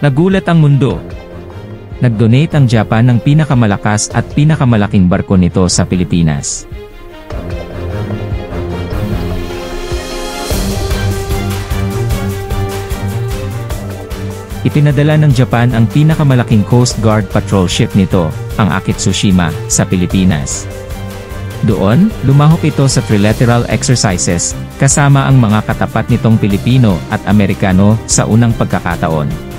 Nagulat ang mundo. Nag-donate ang Japan ng pinakamalakas at pinakamalaking barko nito sa Pilipinas. Ipinadala ng Japan ang pinakamalaking Coast Guard patrol ship nito, ang Akitsushima, sa Pilipinas. Doon, lumahok ito sa trilateral exercises, kasama ang mga katapat nitong Pilipino at Amerikano sa unang pagkakataon.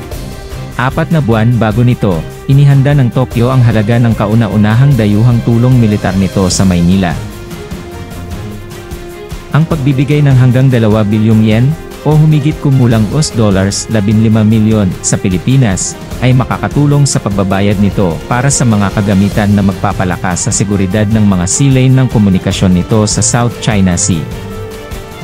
4 na buwan bago nito, inihanda ng Tokyo ang halaga ng kauna-unahang dayuhang tulong militar nito sa Maynila. Ang pagbibigay ng hanggang 2 bilyong yen, o humigit kumulang $15 milyon sa Pilipinas, ay makakatulong sa pagbabayad nito para sa mga kagamitan na magpapalakas sa seguridad ng mga sea lane ng komunikasyon nito sa South China Sea.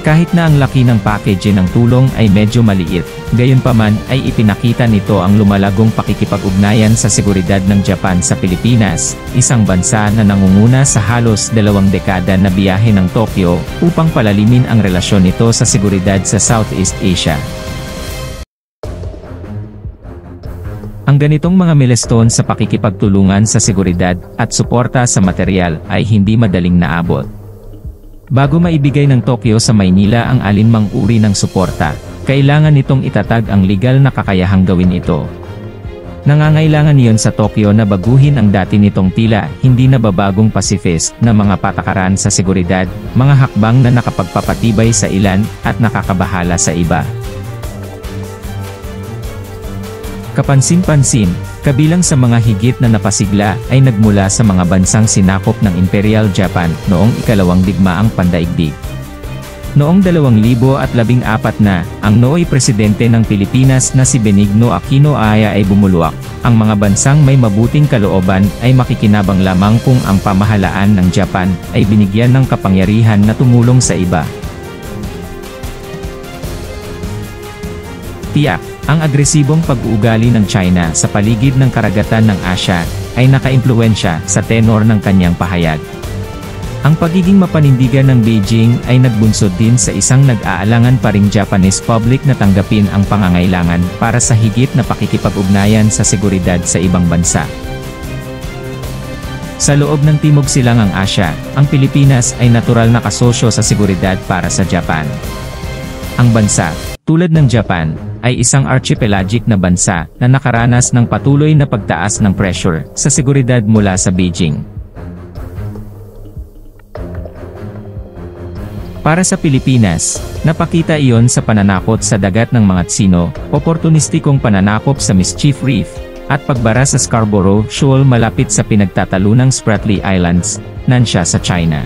Kahit na ang laki ng package ng tulong ay medyo maliit, gayunpaman ay ipinakita nito ang lumalagong pakikipag-ugnayan sa seguridad ng Japan sa Pilipinas, isang bansa na nangunguna sa halos 2 dekada na biyahe ng Tokyo, upang palalimin ang relasyon nito sa seguridad sa Southeast Asia. Ang ganitong mga milestone sa pakikipagtulungan sa seguridad at suporta sa material ay hindi madaling naabot. Bago maibigay ng Tokyo sa Maynila ang alinmang uri ng suporta, kailangan nitong itatag ang legal na kakayahang gawin ito. Nangangailangan niyon sa Tokyo na baguhin ang dati nitong tila hindi nababagong pacifist na mga patakaran sa seguridad, mga hakbang na nakapagpapatibay sa ilan at nakakabahala sa iba. Kapansin-pansin, kabilang sa mga higit na napasigla ay nagmula sa mga bansang sinakop ng Imperial Japan noong ikalawang digmaang pandaigdig. Noong 2014 na, ang nooy presidente ng Pilipinas na si Benigno Aquino Aya ay bumulwak. Ang mga bansang may mabuting kalooban ay makikinabang lamang kung ang pamahalaan ng Japan ay binigyan ng kapangyarihan na tumulong sa iba. Tiyak, ang agresibong pag-uugali ng China sa paligid ng karagatan ng Asya ay nakaimpluwensya sa tenor ng kanyang pahayag. Ang pagiging mapanindigan ng Beijing ay nagbunsod din sa isang nag-aalangan pa ring Japanese public na tanggapin ang pangangailangan para sa higit na pakikipag-ugnayan sa seguridad sa ibang bansa. Sa loob ng Timog Silangang Asya, ang Pilipinas ay natural na kasosyo sa seguridad para sa Japan. Ang bansa, tulad ng Japan, ay isang archipelagic na bansa na nakaranas ng patuloy na pagtaas ng pressure sa seguridad mula sa Beijing. Para sa Pilipinas, napakita iyon sa pananakot sa dagat ng mga Tsino, oportunistikong pananakop sa Mischief Reef, at pagbara sa Scarborough Shoal malapit sa pinagtatalunang Spratly Islands, Nansha sa China.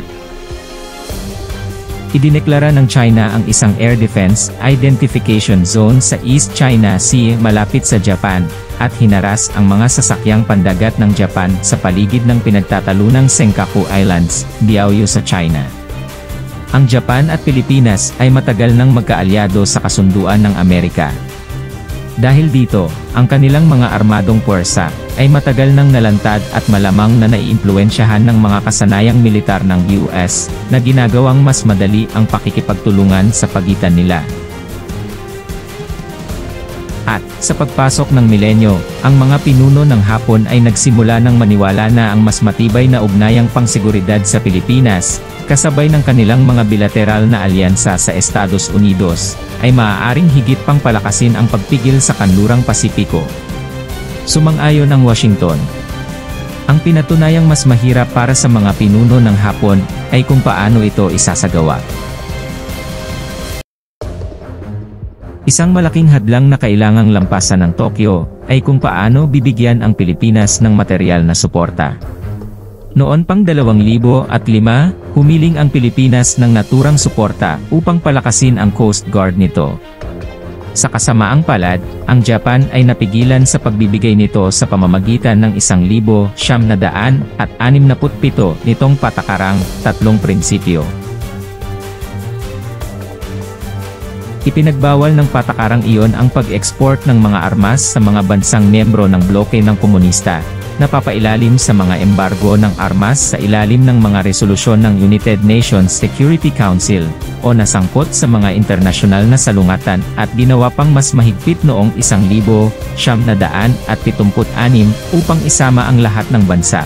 Idineklara ng China ang isang Air Defense Identification Zone sa East China Sea malapit sa Japan, at hinaras ang mga sasakyang pandagat ng Japan sa paligid ng pinagtatalunang Senkaku Islands, Diaoyu sa China. Ang Japan at Pilipinas ay matagal nang magkaalyado sa kasunduan ng Amerika. Dahil dito, ang kanilang mga armadong puwersa ay matagal nang nalantad at malamang na naiimpluwensyahan ng mga kasanayang militar ng US na ginagawang mas madali ang pakikipagtulungan sa pagitan nila. At, sa pagpasok ng milenyo, ang mga pinuno ng Hapon ay nagsimula ng maniwala na ang mas matibay na ugnayang pangseguridad sa Pilipinas, kasabay ng kanilang mga bilateral na alyansa sa Estados Unidos, ay maaaring higit pang palakasin ang pagpigil sa kanlurang Pasipiko. Sumang-ayon ang Washington. Ang pinatunayang mas mahirap para sa mga pinuno ng Hapon, ay kung paano ito isasagawa. Isang malaking hadlang na kailangang lampasan ng Tokyo, ay kung paano bibigyan ang Pilipinas ng material na suporta. Noon pang 2005, humiling ang Pilipinas ng naturang suporta upang palakasin ang Coast Guard nito. Sa kasamaang palad, ang Japan ay napigilan sa pagbibigay nito sa pamamagitan ng 1,967 nitong patakarang 3 prinsipyo. Ipinagbawal ng patakarang iyon ang pag-export ng mga armas sa mga bansang miyembro ng bloke ng komunista, napapailalim sa mga embargo ng armas sa ilalim ng mga resolusyon ng United Nations Security Council, o nasangkot sa mga internasyonal na salungatan, at ginawa pang mas mahigpit noong 1976 upang isama ang lahat ng bansa.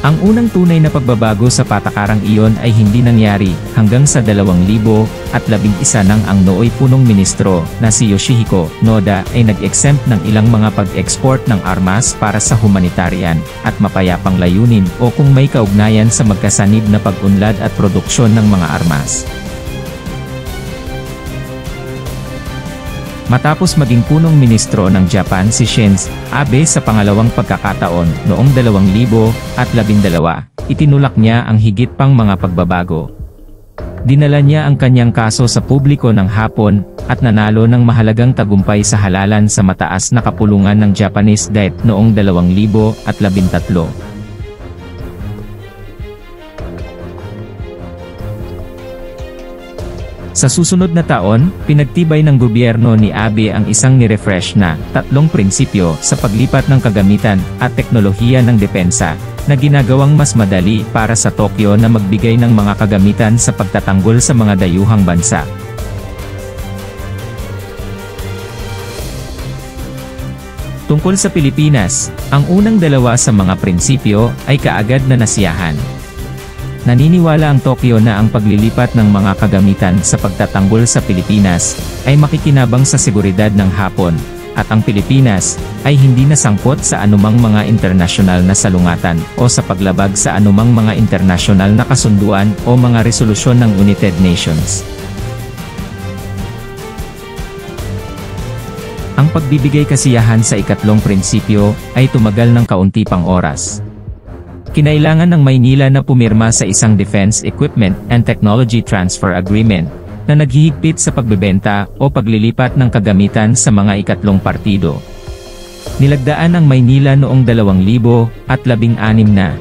Ang unang tunay na pagbabago sa patakarang iyon ay hindi nangyari hanggang sa 2011 nang ang nooy punong ministro na si Yoshihiko Noda ay nag-exempt ng ilang mga pag-export ng armas para sa humanitarian at mapayapang layunin o kung may kaugnayan sa magkasanib na pag-unlad at produksyon ng mga armas. Matapos maging punong ministro ng Japan si Shinzo Abe sa pangalawang pagkakataon noong 2012, itinulak niya ang higit pang mga pagbabago. Dinala niya ang kanyang kaso sa publiko ng Hapon, at nanalo ng mahalagang tagumpay sa halalan sa mataas na kapulungan ng Japanese Diet noong 2013. Sa susunod na taon, pinagtibay ng gobyerno ni Abe ang isang nirefresh na 3 prinsipyo sa paglipat ng kagamitan at teknolohiya ng depensa, na ginagawang mas madali para sa Tokyo na magbigay ng mga kagamitan sa pagtatanggol sa mga dayuhang bansa. Tungkol sa Pilipinas, ang unang 2 sa mga prinsipyo ay kaagad na nasiyahan. Naniniwala ang Tokyo na ang paglilipat ng mga kagamitan sa pagtatanggol sa Pilipinas ay makikinabang sa seguridad ng Hapon, at ang Pilipinas ay hindi nasangkot sa anumang mga internasyonal na salungatan o sa paglabag sa anumang mga internasyonal na kasunduan o mga resolusyon ng United Nations. Ang pagbibigay kasiyahan sa ikatlong prinsipyo ay tumagal ng kaunti pang oras. Kinailangan ng Maynila na pumirma sa isang Defense Equipment and Technology Transfer Agreement, na naghihigpit sa pagbebenta o paglilipat ng kagamitan sa mga ikatlong partido. Nilagdaan ng Maynila noong 2016 na